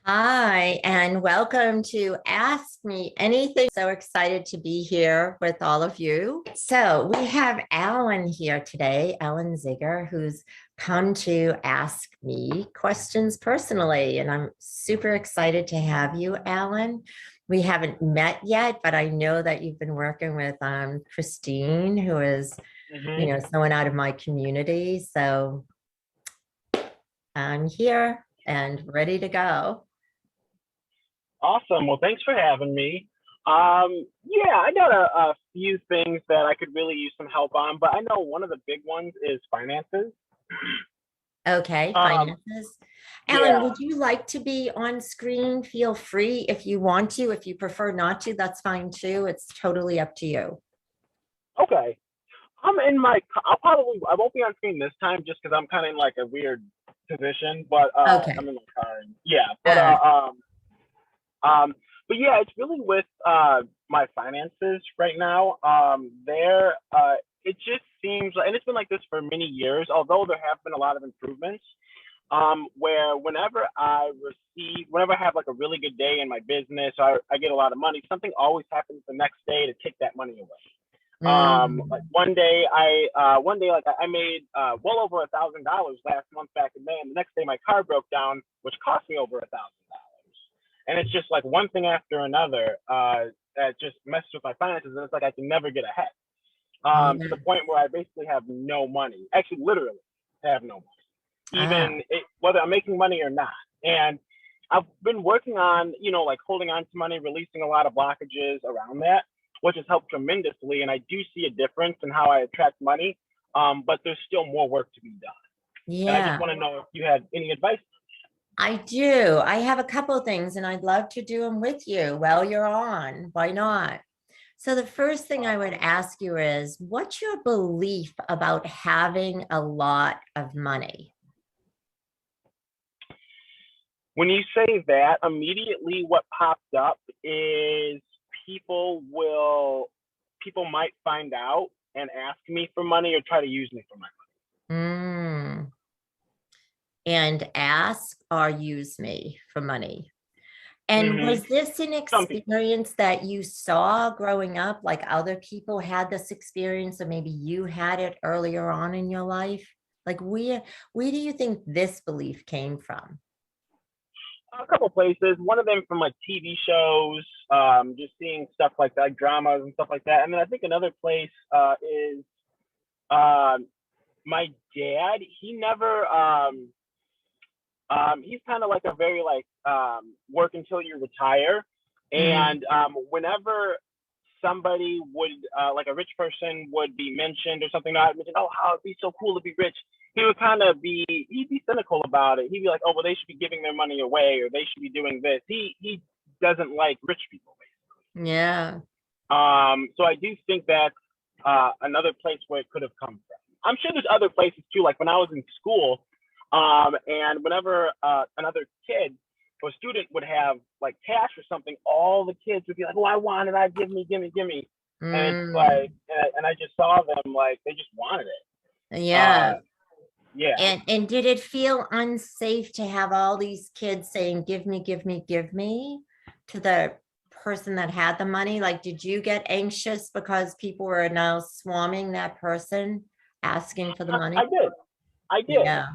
Hi, and welcome to Ask Me Anything. So excited to be here with all of you. So we have Alan here today, Alan Ziegler, who's come to ask me questions personally. And I'm super excited to have you, Alan. We haven't met yet, but I know that you've been working with Christine, who is, hmm someone out of my community. So I'm here and ready to go. Awesome. Well, thanks for having me. Yeah, I got a few things that I could really use some help on, but I know one of the big ones is finances. Okay, Um, finances. Alan, yeah, would you like to be on screen? Feel free if you want to. If you prefer not to, that's fine too. It's totally up to you. okay. I won't be on screen this time just because I'm kind of in like a weird position, but I'm Okay. in my car. And, yeah, All right. um, but yeah, it's really with my finances right now. It just seems like, and it's been like this for many years, although there have been a lot of improvements. Where whenever I have like a really good day in my business, I get a lot of money, something always happens the next day to take that money away. Like Mm, one day, like I made well over $1,000 last month back in May, and the next day my car broke down, which cost me over $1,000. And it's just like one thing after another that just messes with my finances, and it's like I can never get ahead. To yeah. the point where I basically have no money. Actually, literally have no money, Ah, whether I'm making money or not. And I've been working on, like holding on to money, releasing a lot of blockages around that, which has helped tremendously. And I do see a difference in how I attract money, but there's still more work to be done. And I just yeah, want to know if you had any advice. I do. I have a couple things and I'd love to do them with you while you're on. Why not? So the first thing I would Awesome. ask you is, what's your belief about having a lot of money? When you say that, immediately what popped up is people will people might find out and ask me for money or try to use me for money. Mm. And ask or use me for money. And Mm-hmm. was this an Some people. experience that you saw growing up, like other people had this experience, or maybe you had it earlier on in your life? Like where do you think this belief came from? A couple places. One of them from like TV shows, just seeing stuff like that, like dramas and stuff like that. And then I think another place is um, my dad. He's kind of like a very like work until you retire. Mm, And whenever somebody would like a rich person would be mentioned or something, I'd mention, oh, how it'd be so cool to be rich. He'd be cynical about it. He'd be like, oh, well, they should be giving their money away or they should be doing this. He doesn't like rich people. yeah. So I do think that's another place where it could have come from. I'm sure there's other places too. Like when I was in school, and whenever another kid or student would have like cash or something, all the kids would be like, "Oh, I want it! I give me, give me, give me!" And it's like, Mm, and I just saw them like they just wanted it. yeah. Yeah. And did it feel unsafe to have all these kids saying, give me, give me, give me to the person that had the money? Like, did you get anxious because people were now swarming that person asking for the I money? did. I did. Yeah.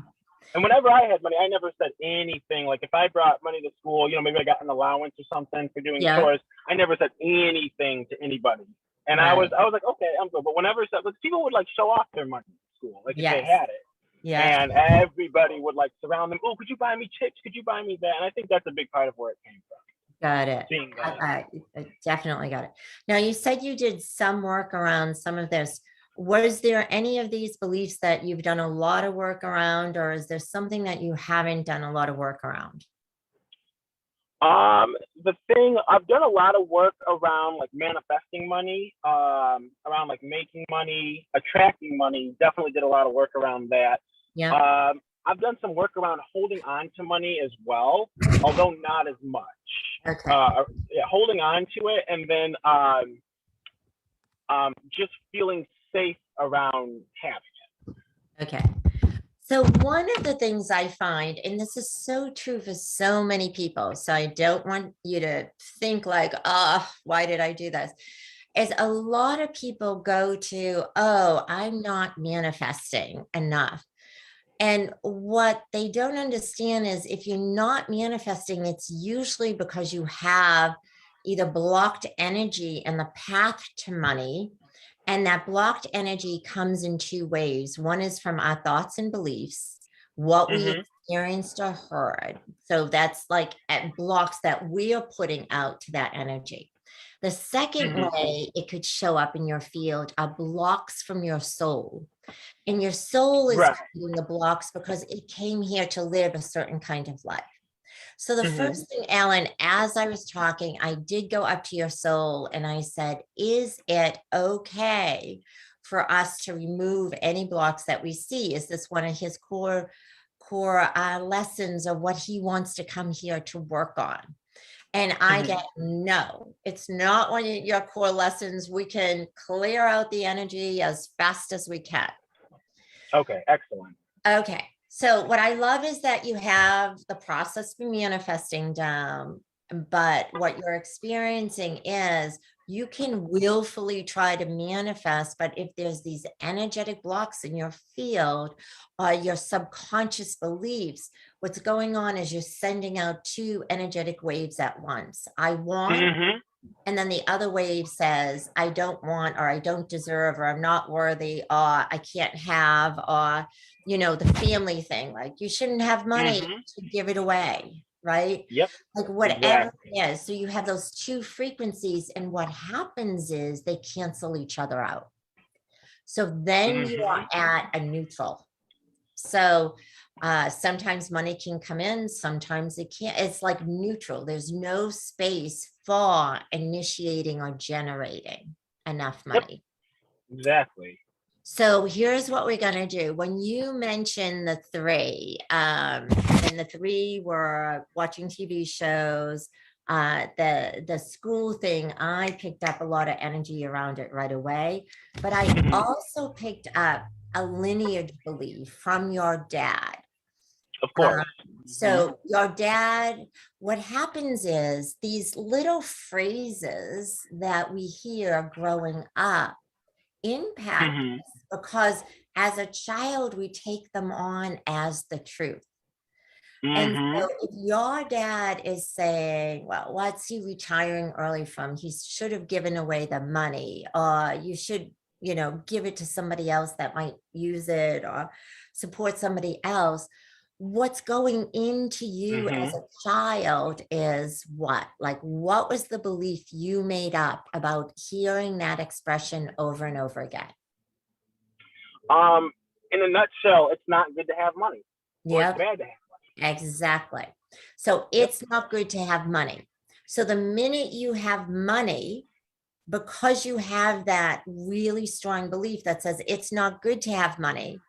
And whenever I had money, I never said anything. Like if I brought money to school, maybe I got an allowance or something for doing Yeah. chores. I never said anything to anybody. And Right. I was like, okay, I'm good. But whenever like, people would like show off their money in school, like if they Yes. had it, Yeah. and everybody would like surround them. Oh, could you buy me chips? Could you buy me that? And I think that's a big part of where it came from. Got it. Seeing that. I definitely got it. Now, you said you did some work around some of this. Was there any of these beliefs that you've done a lot of work around, or is there something that you haven't done a lot of work around? The thing I've done a lot of work around like manifesting money, around like making money, attracting money. Definitely did a lot of work around that. Yeah. I've done some work around holding on to money as well, although not as much. Okay. Yeah, holding on to it, and then just feeling safe around having Okay. So one of the things I find, and this is so true for so many people, so I don't want you to think like, oh, why did I do this? Is a lot of people go to, oh, I'm not manifesting enough. And what they don't understand is if you're not manifesting, it's usually because you have either blocked energy in the path to money. And that blocked energy comes in two ways. One is from our thoughts and beliefs, what we Mm-hmm. experienced or heard. So that's like at blocks that we are putting out to that energy. The second Mm-hmm. way it could show up in your field are blocks from your soul. And your soul is Right. creating the blocks because it came here to live a certain kind of life. So the Mm-hmm. first thing, Alan, as I was talking, I did go up to your soul and I said, is it okay for us to remove any blocks that we see? Is this one of his core lessons of what he wants to come here to work on? And I Mm-hmm. get, no, it's not one of your core lessons. We can clear out the energy as fast as we can. Okay, excellent. Okay. So what I love is that you have the process for manifesting down, but what you're experiencing is you can willfully try to manifest, but if there's these energetic blocks in your field or your subconscious beliefs, what's going on is you're sending out two energetic waves at once. I want, Mm-hmm. and then the other wave says, I don't want, or I don't deserve, or I'm not worthy, or I can't have, or, the family thing, like you shouldn't have money Mm-hmm. to give it away, right? Yep, Like whatever exactly. it is. So you have those two frequencies, and what happens is they cancel each other out. So then you Mm-hmm. are at a neutral. So sometimes money can come in, sometimes it can't. It's like neutral. There's no space for initiating or generating enough Yep, money. exactly. So here's what we're going to do. When you mention the three, and the three were watching TV shows, the school thing, I picked up a lot of energy around it right away. But I Mm-hmm. also picked up a lineage belief from your dad. Of Um, course. Mm-hmm. so your dad, what happens is these little phrases that we hear growing up impact Mm-hmm. us because as a child, we take them on as the truth. And Mm-hmm. so if your dad is saying, well, what's he retiring early from? He should have given away the money, or you should, give it to somebody else that might use it or support somebody else. What's going into you as Mm-hmm. a child is what? Like, what was the belief you made up about hearing that expression over and over again? Um, in a nutshell, it's not good to have money, or it's Yep. bad to have. Exactly. So Yep. it's not good to have money. So the minute you have money, because you have that really strong belief that says it's not good to have money,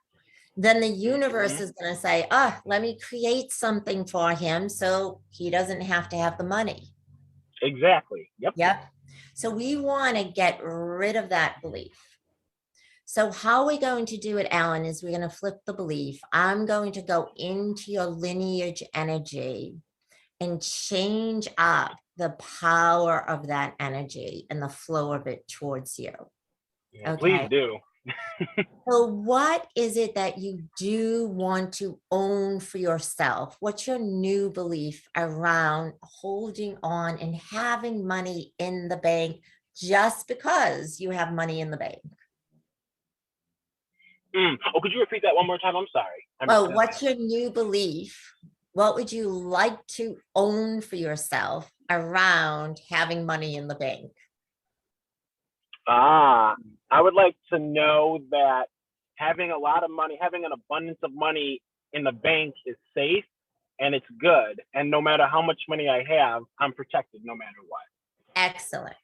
then the universe Mm-hmm. is going to say, oh, let me create something for him so he doesn't have to have the money. Exactly. Yep. Yep. So we want to get rid of that belief. So how we're going to do it, Alan, is we're going to flip the belief. I'm going to go into your lineage energy and change up the power of that energy and the flow of it towards you. Yeah, please Okay. do. So, what is it that you do want to own for yourself? What's your new belief around holding on and having money in the bank just because you have money in the bank? Oh, could you repeat that one more time? I'm sorry. I missed Oh, that what's last. your new belief? What would you like to own for yourself around having money in the bank? Ah, I would like to know that having a lot of money, having an abundance of money in the bank is safe and it's good. And no matter how much money I have, I'm protected no matter what. Excellent.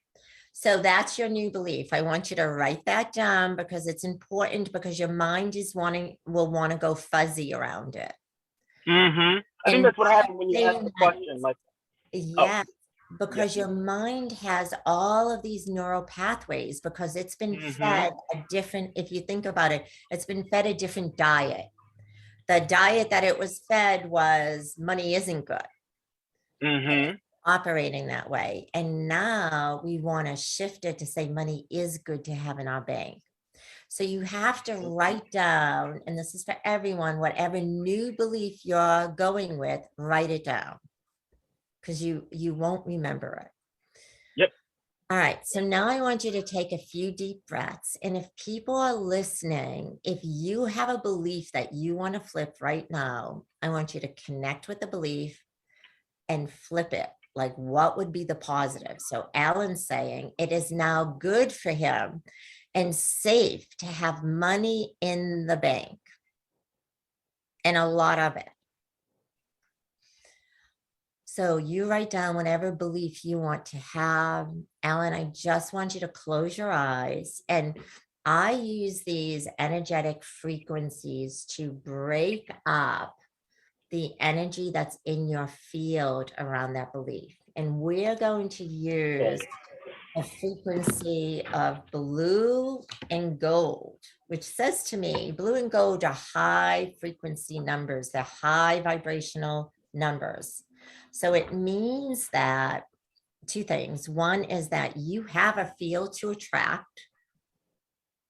So that's your new belief. I want you to write that down because it's important because your mind will want to go fuzzy around it. Mm-hmm. I think And that's what happened when you asked the nice. question. Like, oh, Yeah, yep. because your mind has all of these neural pathways because it's been Mm-hmm. fed a different, if you think about it, it's been fed a different diet. the diet that it was fed was money isn't good, Mm-hmm. operating that way. And now we want to shift it to say money is good to have in our bank. So you have to write down, and this is for everyone, whatever new belief you're going with, write it down because you won't remember it. Yep. All right, so now I want you to take a few deep breaths. And if people are listening, if you have a belief that you want to flip right now, I want you to connect with the belief and flip it. Like, what would be the positive? So Alan's saying it is now good for him and safe to have money in the bank, and a lot of it. So you write down whatever belief you want to have. Alan, I just want you to close your eyes. And I use these energetic frequencies to break up the energy that's in your field around that belief. And we're going to use a frequency of blue and gold, which says to me, blue and gold are high frequency numbers. They're high vibrational numbers. So it means that two things. One is that you have a field to attract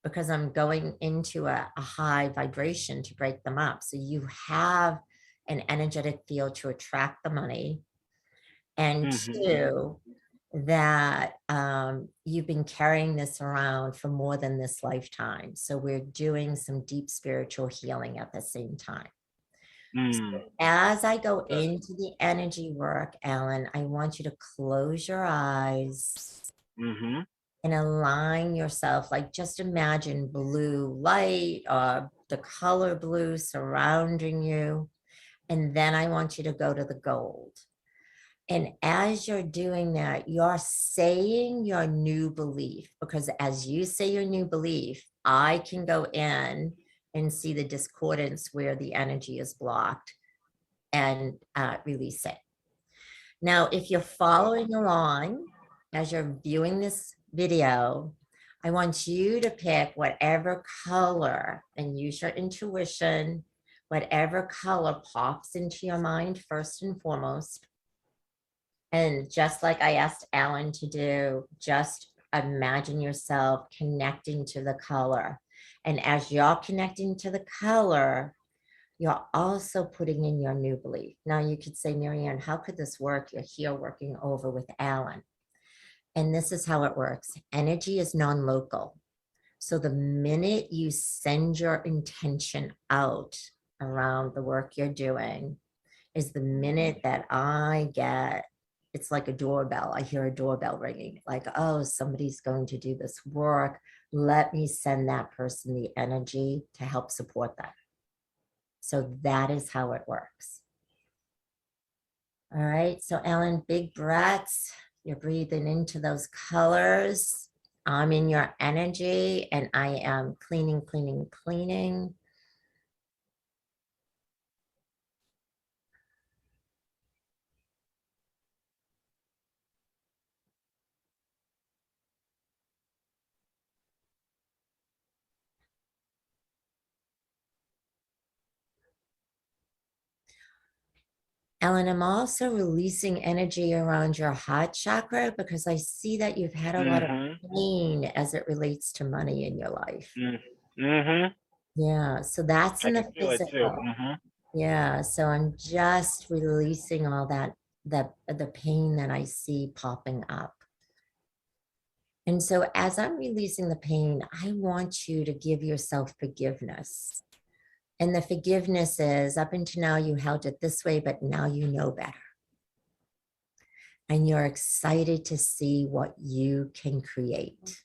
because I'm going into a high vibration to break them up. So you have an energetic field to attract the money. And two, that you've been carrying this around for more than this lifetime. So we're doing some deep spiritual healing at the same time. So as I go into the energy work, Alan, I want you to close your eyes and align yourself. Like, just imagine blue light or the color blue surrounding you. And then I want you to go to the gold. And as you're doing that, you're saying your new belief, because as you say your new belief, I can go in and see the discordance where the energy is blocked and release it. Now, if you're following along as you're viewing this video, I want you to pick whatever color and use your intuition, whatever color pops into your mind first and foremost. And just like I asked Alan to do, just imagine yourself connecting to the color. And as you're connecting to the color, you're also putting in your new belief. Now you could say, Marianne, how could this work? You're here working over with Alan. And this is how it works. Energy is non-local. So the minute you send your intention out around the work you're doing is the minute that I get, it's like a doorbell. I hear a doorbell ringing, like, oh, somebody's going to do this work. Let me send that person the energy to help support them. So that is how it works. All right. So Alan, big breaths. You're breathing into those colors. I'm in your energy and I am cleaning, cleaning, cleaning. Alan, I'm also releasing energy around your heart chakra because I see that you've had a lot of pain as it relates to money in your life. Yeah, so that's in the physical. Yeah, so I'm just releasing all that, the pain that I see popping up. And so as I'm releasing the pain, I want you to give yourself forgiveness. And the forgiveness is, up until now, you held it this way, but now you know better. And you're excited to see what you can create.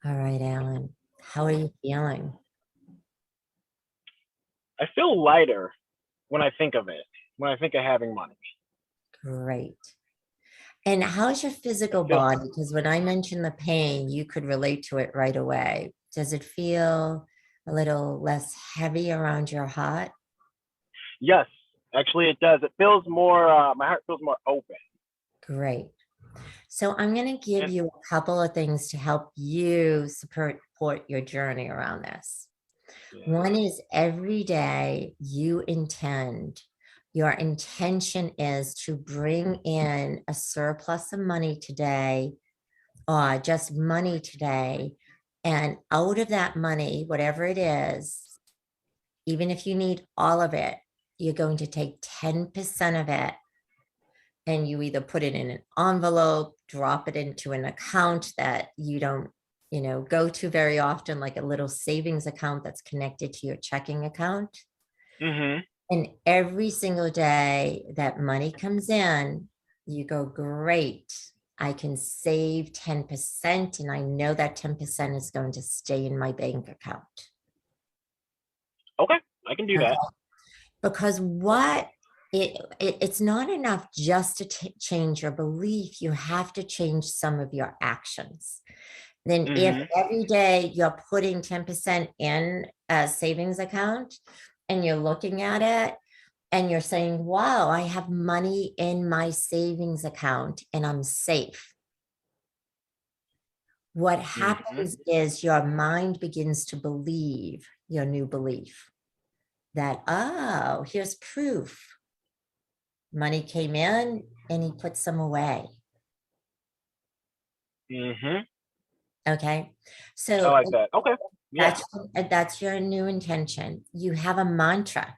All right, Alan, how are you feeling? I feel lighter when I think of it, when I think of having money. Great. And how's your I physical feel, body? Because when I mentioned the pain, you could relate to it right away. Does it feel a little less heavy around your heart? yes, actually it does. It feels more, my heart feels more open. Great. So I'm going to give And, you a couple of things to help you support your journey around this. yeah. One is every day you intend, your intention is to bring in a surplus of money today or just money today. And out of that money, whatever it is, even if you need all of it, you're going to take 10% of it and you either put it in an envelope, drop it into an account that you don't, go to very often, like a little savings account that's connected to your checking account. Mhm. And every single day that money comes in, you go, great, I can save 10%. And I know that 10% is going to stay in my bank account. Okay, I can do Okay. that. Because it's not enough just to change your belief. You have to change some of your actions. Then if Mhm. every day you're putting 10% in a savings account and you're looking at it and you're saying, wow, I have money in my savings account and I'm safe. What Mhm. happens is your mind begins to believe your new belief that, oh, here's proof. Money came in and he put some away. Mhm. Okay. I So like that. Okay. Yeah. that's your new intention. You have a mantra,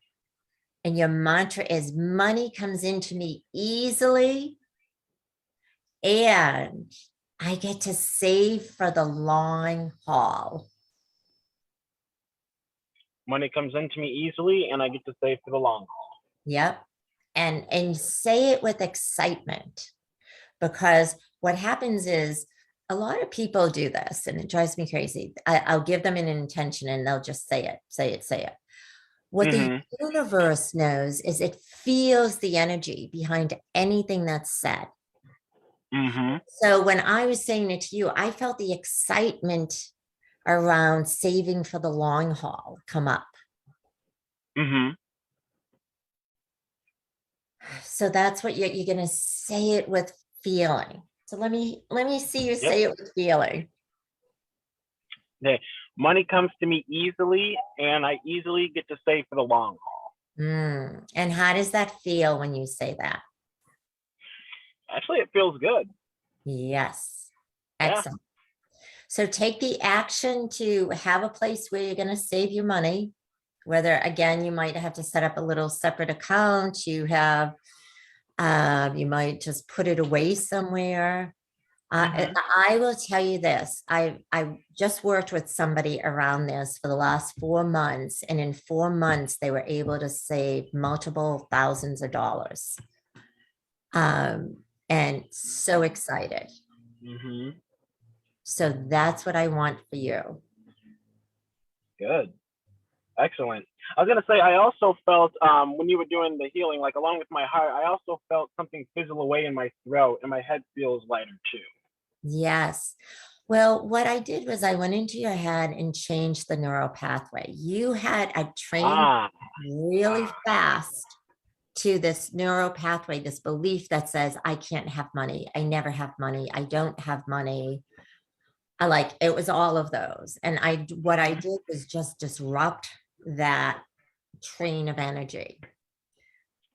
and your mantra is money comes into me easily and I get to save for the long haul. Money comes into me easily, and I get to save for the long haul. Yep. And say it with excitement because what happens is a lot of people do this and it drives me crazy. I'll give them an intention and they'll just say it, say it, say it. What the Mhm. universe knows is it feels the energy behind anything that's said. Mhm. So when I was saying it to you, I felt the excitement around saving for the long haul come up. Mhm. So that's what you're going to say it with feeling. So let me see you Yep. say it with feeling. Okay. Money comes to me easily, and I easily get to save for the long haul. And how does that feel when you say that? Actually, it feels good. Yes. Yeah. Excellent. So take the action to have a place where you're going to save your money. Whether again, you might have to set up a little separate account. You might just put it away somewhere. Mhm. I will tell you this. I just worked with somebody around this for the last 4 months, and in 4 months they were able to save multiple thousands of dollars. Um, and so excited. Mhm. So that's what I want for you. Good. Excellent. I was gonna say I also felt when you were doing the healing, like along with my heart, I also felt something fizzle away in my throat, and my head feels lighter too. Yes. Well, what I did was I went into your head and changed the neural pathway. You had a trained Ah. really Ah. fast to this neural pathway, this belief that says, I can't have money. I never have money. I don't have money. I like it was all of those. And what I Mhm. did was just disrupt that train of energy.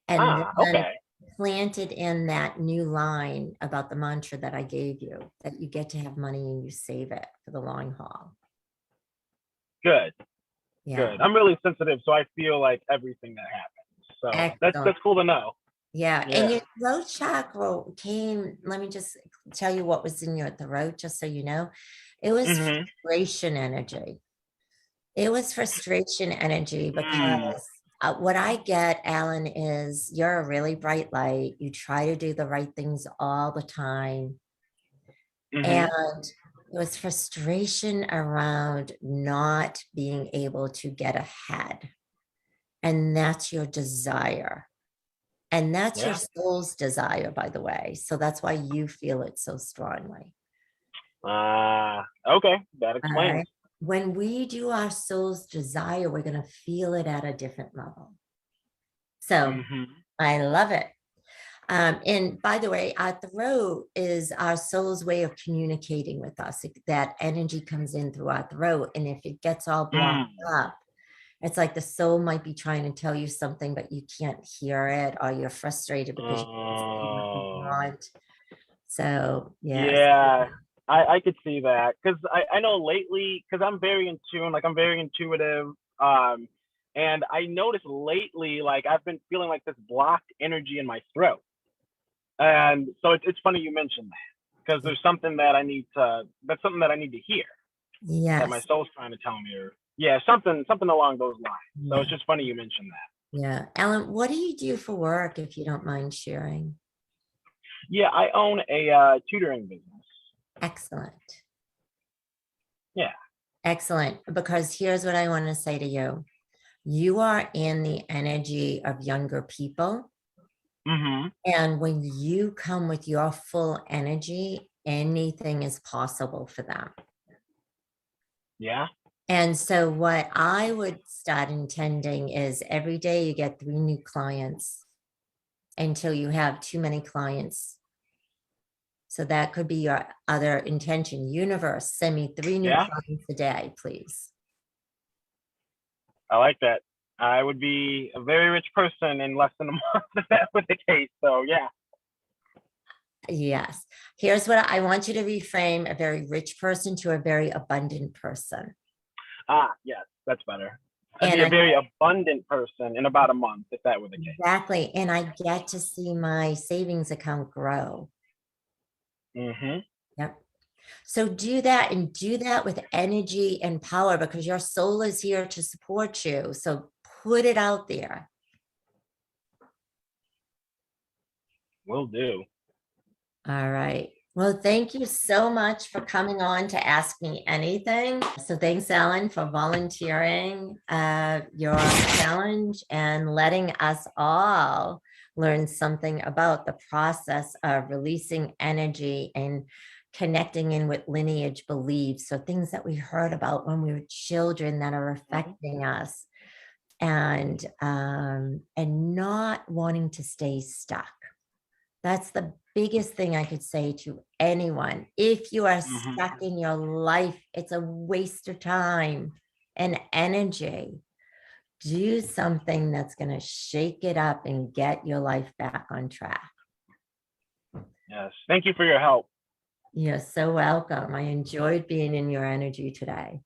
And Ah. then Okay. planted in that new line about the mantra that I gave you that you get to have money and you save it for the long haul. Good. Yeah. Good. I'm really sensitive, so I feel like everything that happens. So Excellent. that's cool to know. Yeah. And Yeah. your throat chakra came, let me just tell you what was in your throat, just so you know. It was Mhm. frustration energy. It was frustration energy Mm. because what I get, Alan, is you're a really bright light. You try to do the right things all the time. Mhm. And It was frustration around not being able to get ahead. And that's your desire. And that's your Yeah. soul's desire, by the way. So that's why you feel it so strongly. Okay, that All explains. right. When we do our soul's desire, we're going to feel it at a different level. So Hmm. I love it. And by the way, our throat is our soul's way of communicating with us. That energy comes in through our throat. And if it gets all blocked Mm. up, it's like the soul might be trying to tell you something, but you can't hear it, or you're frustrated because you can't say what you Oh, want. So, yes. yeah. I could see that because I know lately because I'm very in tune, like I'm very intuitive. And I noticed lately, like I've been feeling like this blocked energy in my throat. And so it's funny you mentioned that because there's something that that's something that I need to hear that my Yes. soul's trying to tell me, or yeah, something along those lines. So it's Yeah. just funny you mentioned that. Yeah. Alan, what do you do for work if you don't mind sharing? Yeah, I own a tutoring business. Excellent. Yeah. Excellent. Because here's what I want to say to you. You are in the energy of younger people. Hmm. And when you come with your full energy, anything is possible for them. Yeah. And so, what I would start intending is every day you get 3 new clients until you have too many clients. So, that could be your other intention. Universe, send me 3 new Yeah. clients a day, please. I like that. I would be a very rich person in less than a month if that was the case. So yeah. Yes. Here's what I want you to reframe: a very rich person to a very abundant person. Yes, that's better. I'd And be a I very abundant person in about a month if that were the case. exactly, and I get to see my savings account grow. Hmm. Yep. So do that, and do that with energy and power, because your soul is here to support you. So put it out there. Will do. All right. Well, thank you so much for coming on to ask me anything. So thanks, Ellen, for volunteering your challenge and letting us all learn something about the process of releasing energy and connecting in with lineage beliefs. So things that we heard about when we were children that are Hmm. affecting us, and not wanting to stay stuck. That's the biggest thing I could say to anyone. If you are stuck Hmm. in your life, it's a waste of time and energy. Do something that's going to shake it up and get your life back on track. Yes. Thank you for your help. You're so welcome. I enjoyed being in your energy today.